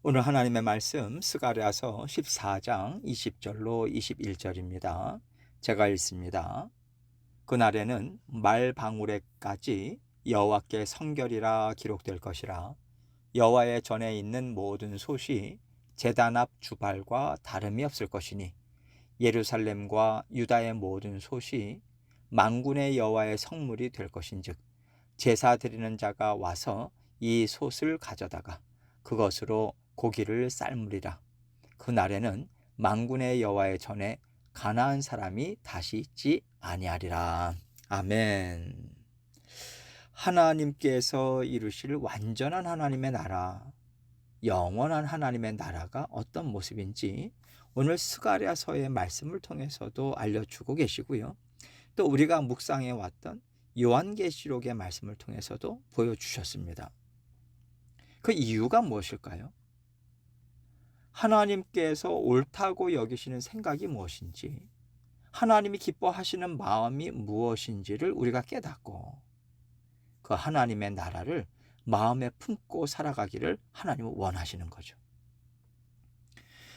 오늘 하나님의 말씀 스가랴서 14장 20절로 21절입니다. 제가 읽습니다. 그날에는 말방울에까지 여호와께 성결이라 기록될 것이라. 여호와의 전에 있는 모든 솥이 제단 앞 주발과 다름이 없을 것이니 예루살렘과 유다의 모든 솥이 만군의 여호와의 성물이 될 것인즉 제사 드리는 자가 와서 이 솥을 가져다가 그것으로 고기를 삶으리라. 그날에는 만군의 여호와의 전에 가나안 사람이 다시 있지 아니하리라. 아멘. 하나님께서 이루실 완전한 하나님의 나라, 영원한 하나님의 나라가 어떤 모습인지 오늘 스가랴서의 말씀을 통해서도 알려주고 계시고요. 또 우리가 묵상해 왔던 요한계시록의 말씀을 통해서도 보여주셨습니다. 그 이유가 무엇일까요? 하나님께서 옳다고 여기시는 생각이 무엇인지, 하나님이 기뻐하시는 마음이 무엇인지를 우리가 깨닫고 그 하나님의 나라를 마음에 품고 살아가기를 하나님은 원하시는 거죠.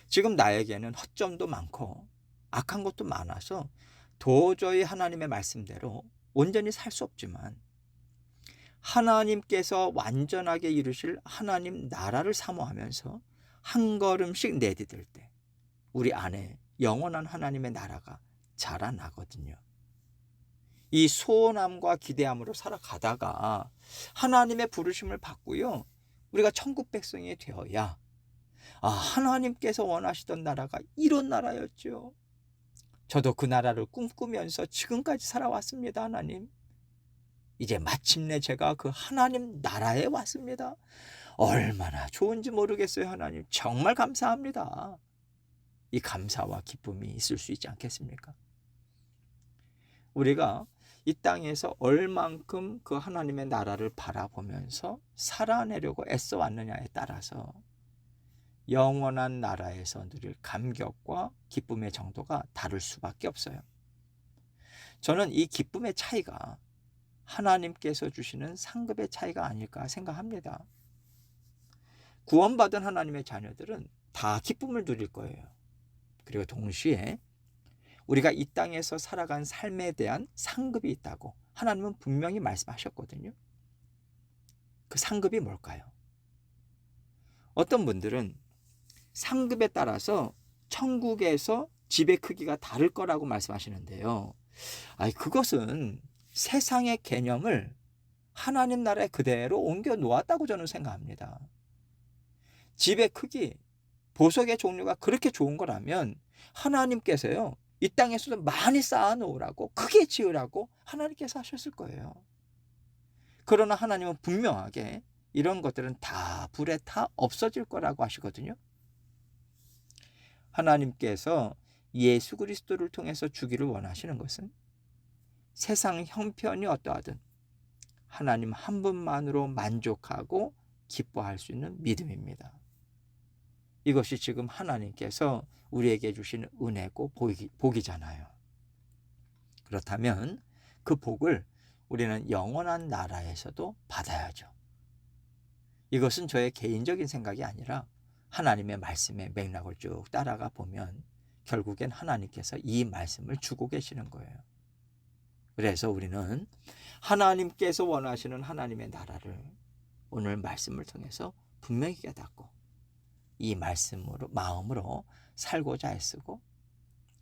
지금 나에게는 허점도 많고 악한 것도 많아서 도저히 하나님의 말씀대로 온전히 살 수 없지만 하나님께서 완전하게 이루실 하나님 나라를 사모하면서 한 걸음씩 내디딜 때 우리 안에 영원한 하나님의 나라가 자라나거든요. 이 소원함과 기대함으로 살아가다가 하나님의 부르심을 받고요, 우리가 천국 백성이 되어야 하나님께서 원하시던 나라가 이런 나라였죠. 저도 그 나라를 꿈꾸면서 지금까지 살아왔습니다. 하나님, 이제 마침내 제가 그 하나님 나라에 왔습니다. 얼마나 좋은지 모르겠어요. 하나님, 정말 감사합니다. 이 감사와 기쁨이 있을 수 있지 않겠습니까? 우리가 이 땅에서 얼만큼 그 하나님의 나라를 바라보면서 살아내려고 애써 왔느냐에 따라서 영원한 나라에서 누릴 감격과 기쁨의 정도가 다를 수밖에 없어요. 저는 이 기쁨의 차이가 하나님께서 주시는 상급의 차이가 아닐까 생각합니다. 구원받은 하나님의 자녀들은 다 기쁨을 누릴 거예요. 그리고 동시에 우리가 이 땅에서 살아간 삶에 대한 상급이 있다고 하나님은 분명히 말씀하셨거든요. 그 상급이 뭘까요? 어떤 분들은 상급에 따라서 천국에서 집의 크기가 다를 거라고 말씀하시는데요. 그것은 세상의 개념을 하나님 나라에 그대로 옮겨 놓았다고 저는 생각합니다. 집의 크기, 보석의 종류가 그렇게 좋은 거라면 하나님께서요, 이 땅에서도 많이 쌓아 놓으라고, 크게 지으라고 하나님께서 하셨을 거예요. 그러나 하나님은 분명하게 이런 것들은 다 불에 타 없어질 거라고 하시거든요. 하나님께서 예수 그리스도를 통해서 주기를 원하시는 것은 세상 형편이 어떠하든 하나님 한 분만으로 만족하고 기뻐할 수 있는 믿음입니다. 이것이 지금 하나님께서 우리에게 주시는 은혜고 복이잖아요. 그렇다면 그 복을 우리는 영원한 나라에서도 받아야죠. 이것은 저의 개인적인 생각이 아니라 하나님의 말씀의 맥락을 쭉 따라가 보면 결국엔 하나님께서 이 말씀을 주고 계시는 거예요. 그래서 우리는 하나님께서 원하시는 하나님의 나라를 오늘 말씀을 통해서 분명히 깨닫고 이 말씀으로 마음으로 살고자 애쓰고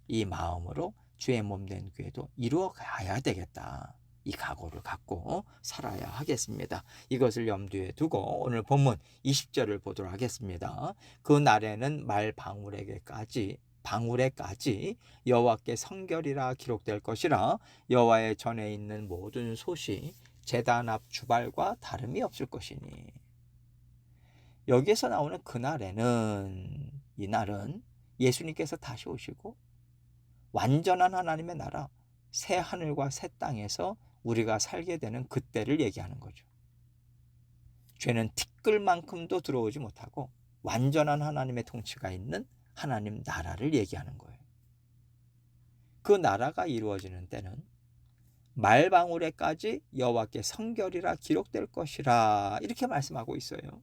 이 마음으로 주의 몸 된 교회도 이루어 가야 되겠다. 이 각오를 갖고 살아야 하겠습니다. 이것을 염두에 두고 오늘 본문 20절을 보도록 하겠습니다. 그 날에는 방울에까지 여호와께 성결이라 기록될 것이라. 여호와의 전에 있는 모든 솥이 제단 앞 주발과 다름이 없을 것이니. 여기에서 나오는 그날에는, 이 날은 예수님께서 다시 오시고 완전한 하나님의 나라, 새 하늘과 새 땅에서 우리가 살게 되는 그때를 얘기하는 거죠. 죄는 티끌만큼도 들어오지 못하고 완전한 하나님의 통치가 있는 하나님 나라를 얘기하는 거예요. 그 나라가 이루어지는 때는 말방울에까지 여호와께 성결이라 기록될 것이라, 이렇게 말씀하고 있어요.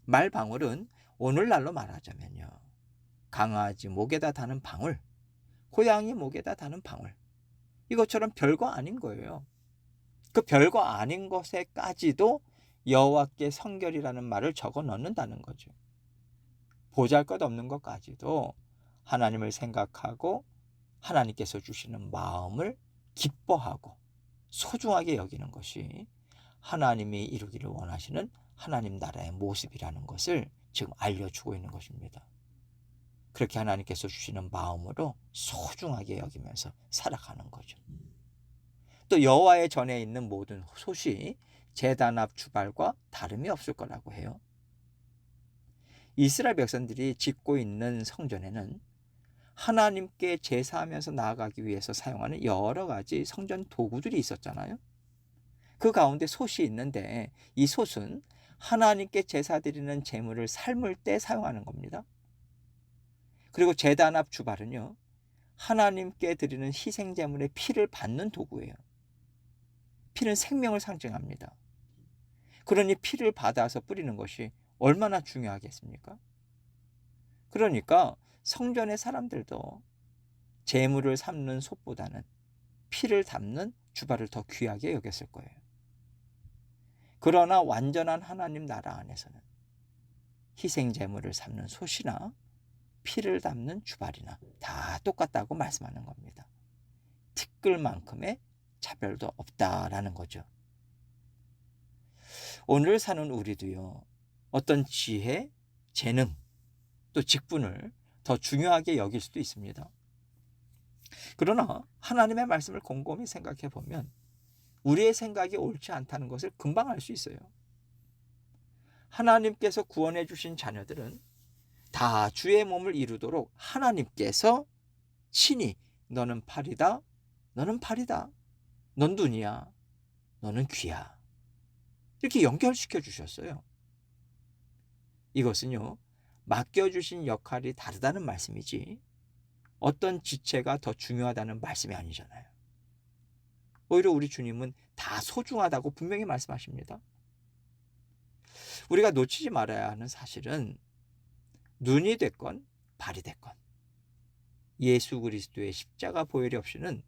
말방울은 오늘날로 말하자면요, 강아지 목에다 다는 방울, 고양이 목에다 다는 방울, 이것처럼 별거 아닌 거예요. 그 별거 아닌 것에까지도 여호와께 성결이라는 말을 적어 넣는다는 거죠. 보잘것없는 것까지도 하나님을 생각하고 하나님께서 주시는 마음을 기뻐하고 소중하게 여기는 것이 하나님이 이루기를 원하시는 하나님 나라의 모습이라는 것을 지금 알려주고 있는 것입니다. 그렇게 하나님께서 주시는 마음으로 소중하게 여기면서 살아가는 거죠. 또 여호와의 전에 있는 모든 솥이 제단 앞 주발과 다름이 없을 거라고 해요. 이스라엘 백성들이 짓고 있는 성전에는 하나님께 제사하면서 나아가기 위해서 사용하는 여러 가지 성전 도구들이 있었잖아요. 그 가운데 솥이 있는데 이 솥은 하나님께 제사 드리는 제물을 삶을 때 사용하는 겁니다. 그리고 제단 앞 주발은요, 하나님께 드리는 희생 제물의 피를 받는 도구예요. 피는 생명을 상징합니다. 그러니 피를 받아서 뿌리는 것이 얼마나 중요하겠습니까? 그러니까 성전의 사람들도 제물을 삶는 솥보다는 피를 담는 주발을 더 귀하게 여겼을 거예요. 그러나 완전한 하나님 나라 안에서는 희생 제물을 삶는 솥이나 피를 담는 주발이나 다 똑같다고 말씀하는 겁니다. 티끌만큼의 차별도 없다라는 거죠. 오늘 사는 우리도요, 어떤 지혜, 재능, 또 직분을 더 중요하게 여길 수도 있습니다. 그러나 하나님의 말씀을 곰곰이 생각해 보면 우리의 생각이 옳지 않다는 것을 금방 알 수 있어요. 하나님께서 구원해 주신 자녀들은 다 주의 몸을 이루도록 하나님께서 친히 너는 팔이다, 너는 팔이다, 넌 눈이야, 너는 귀야, 이렇게 연결시켜 주셨어요. 이것은요, 맡겨주신 역할이 다르다는 말씀이지 어떤 지체가 더 중요하다는 말씀이 아니잖아요. 오히려 우리 주님은 다 소중하다고 분명히 말씀하십니다. 우리가 놓치지 말아야 하는 사실은 눈이 됐건 발이 됐건 예수 그리스도의 십자가 보혈이 없이는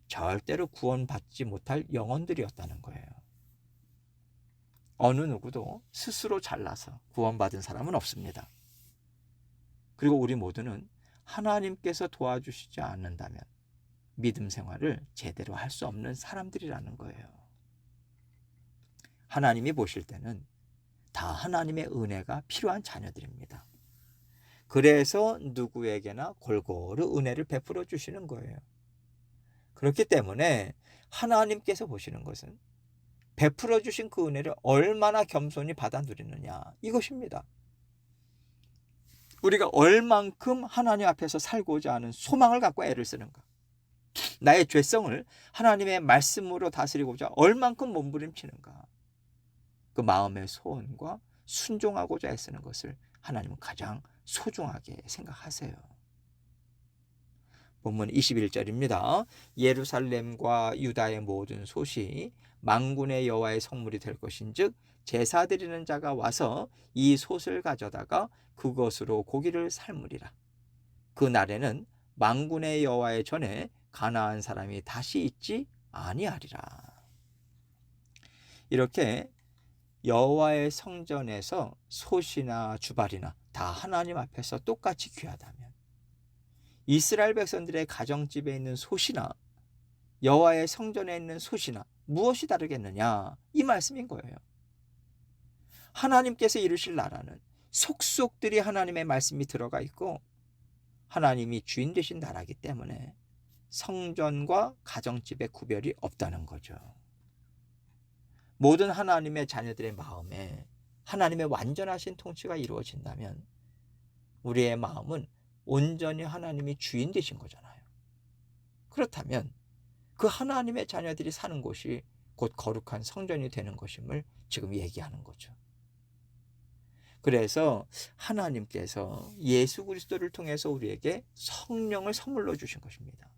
절대로 구원받지 못할 영혼들이었다는 거예요. 어느 누구도 스스로 잘나서 구원받은 사람은 없습니다. 그리고 우리 모두는 하나님께서 도와주시지 않는다면 믿음 생활을 제대로 할 수 없는 사람들이라는 거예요. 하나님이 보실 때는 다 하나님의 은혜가 필요한 자녀들입니다. 그래서 누구에게나 골고루 은혜를 베풀어 주시는 거예요. 그렇기 때문에 하나님께서 보시는 것은 베풀어 주신 그 은혜를 얼마나 겸손히 받아 누리느냐, 이것입니다. 우리가 얼만큼 하나님 앞에서 살고자 하는 소망을 갖고 애를 쓰는가, 나의 죄성을 하나님의 말씀으로 다스리고자 얼만큼 몸부림치는가, 그 마음의 소원과 순종하고자 애쓰는 것을 하나님은 가장 소중하게 생각하세요. 본문 21절입니다. 예루살렘과 유다의 모든 솥이 만군의 여호와의 성물이 될 것인즉 제사 드리는 자가 와서 이 솥을 가져다가 그것으로 고기를 삶으리라. 그 날에는 만군의 여호와의 전에 가나안 사람이 다시 있지 아니하리라. 이렇게 여호와의 성전에서 솥이나 주발이나 다 하나님 앞에서 똑같이 귀하다면 이스라엘 백성들의 가정집에 있는 솥이나 여호와의 성전에 있는 솥이나 무엇이 다르겠느냐, 이 말씀인 거예요. 하나님께서 이루실 나라는 속속들이 하나님의 말씀이 들어가 있고 하나님이 주인 되신 나라이기 때문에 성전과 가정집의 구별이 없다는 거죠. 모든 하나님의 자녀들의 마음에 하나님의 완전하신 통치가 이루어진다면 우리의 마음은 온전히 하나님이 주인 되신 거잖아요. 그렇다면 그 하나님의 자녀들이 사는 곳이 곧 거룩한 성전이 되는 것임을 지금 얘기하는 거죠. 그래서 하나님께서 예수 그리스도를 통해서 우리에게 성령을 선물로 주신 것입니다.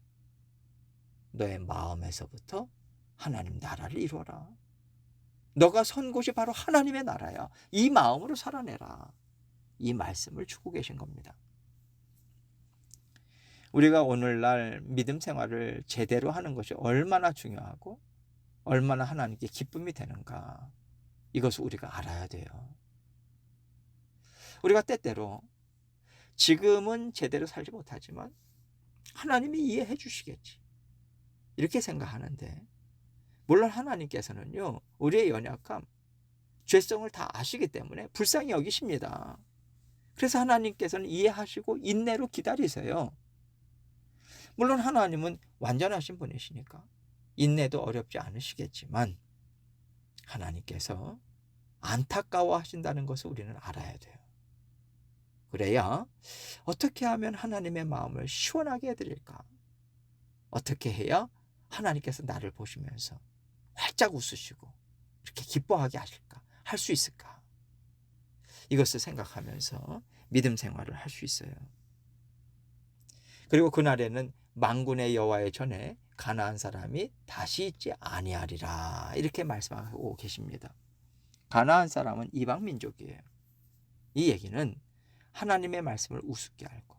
너의 마음에서부터 하나님 나라를 이루어라. 너가 선 곳이 바로 하나님의 나라야. 이 마음으로 살아내라. 이 말씀을 주고 계신 겁니다. 우리가 오늘날 믿음 생활을 제대로 하는 것이 얼마나 중요하고 얼마나 하나님께 기쁨이 되는가, 이것을 우리가 알아야 돼요. 우리가 때때로 지금은 제대로 살지 못하지만 하나님이 이해해 주시겠지, 이렇게 생각하는데, 물론 하나님께서는요, 우리의 연약함, 죄성을 다 아시기 때문에 불쌍히 여기십니다. 그래서 하나님께서는 이해하시고 인내로 기다리세요. 물론 하나님은 완전하신 분이시니까 인내도 어렵지 않으시겠지만 하나님께서 안타까워하신다는 것을 우리는 알아야 돼요. 그래야 어떻게 하면 하나님의 마음을 시원하게 해드릴까? 어떻게 해야 하나님께서 나를 보시면서 활짝 웃으시고 이렇게 기뻐하게 하실까? 할 수 있을까? 이것을 생각하면서 믿음 생활을 할 수 있어요. 그리고 그날에는 만군의 여호와의 전에 가나안 사람이 다시 있지 아니하리라, 이렇게 말씀하고 계십니다. 가나안 사람은 이방 민족이에요. 이 얘기는 하나님의 말씀을 우습게 알고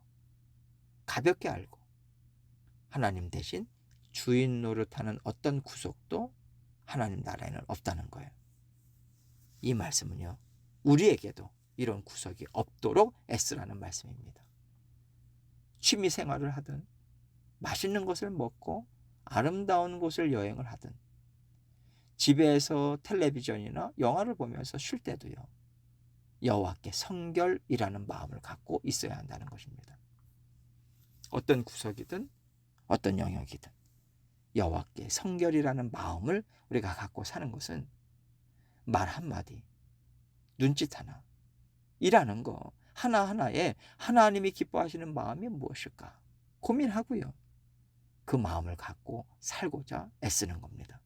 가볍게 알고 하나님 대신 주인 노릇하는 어떤 구속도 하나님 나라에는 없다는 거예요. 이 말씀은요, 우리에게도 이런 구속이 없도록 애쓰라는 말씀입니다. 취미 생활을 하든 맛있는 것을 먹고 아름다운 곳을 여행을 하든 집에서 텔레비전이나 영화를 보면서 쉴 때도요, 여호와께 성결이라는 마음을 갖고 있어야 한다는 것입니다. 어떤 구석이든 어떤 영역이든 여호와께 성결이라는 마음을 우리가 갖고 사는 것은 말 한마디, 눈짓 하나, 일하는 거 하나하나에 하나님이 기뻐하시는 마음이 무엇일까 고민하고요, 그 마음을 갖고 살고자 애쓰는 겁니다.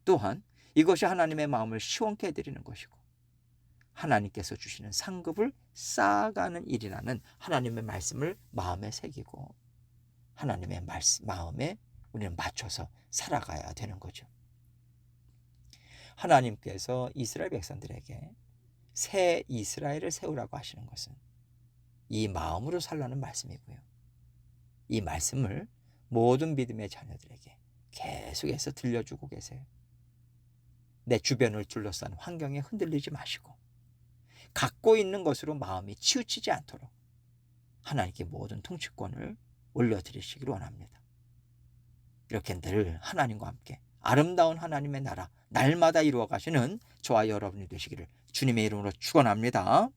또한 이것이 하나님의 마음을 시원케 해드리는 것이고 하나님께서 주시는 상급을 쌓아가는 일이라는 하나님의 말씀을 마음에 새기고 하나님의 마음에 우리는 맞춰서 살아가야 되는 거죠. 하나님께서 이스라엘 백성들에게 새 이스라엘을 세우라고 하시는 것은 이 마음으로 살라는 말씀이고요, 이 말씀을 모든 믿음의 자녀들에게 계속해서 들려주고 계세요. 내 주변을 둘러싼 환경에 흔들리지 마시고 갖고 있는 것으로 마음이 치우치지 않도록 하나님께 모든 통치권을 올려드리시기를 원합니다. 이렇게 늘 하나님과 함께 아름다운 하나님의 나라 날마다 이루어 가시는 저와 여러분이 되시기를 주님의 이름으로 축원합니다.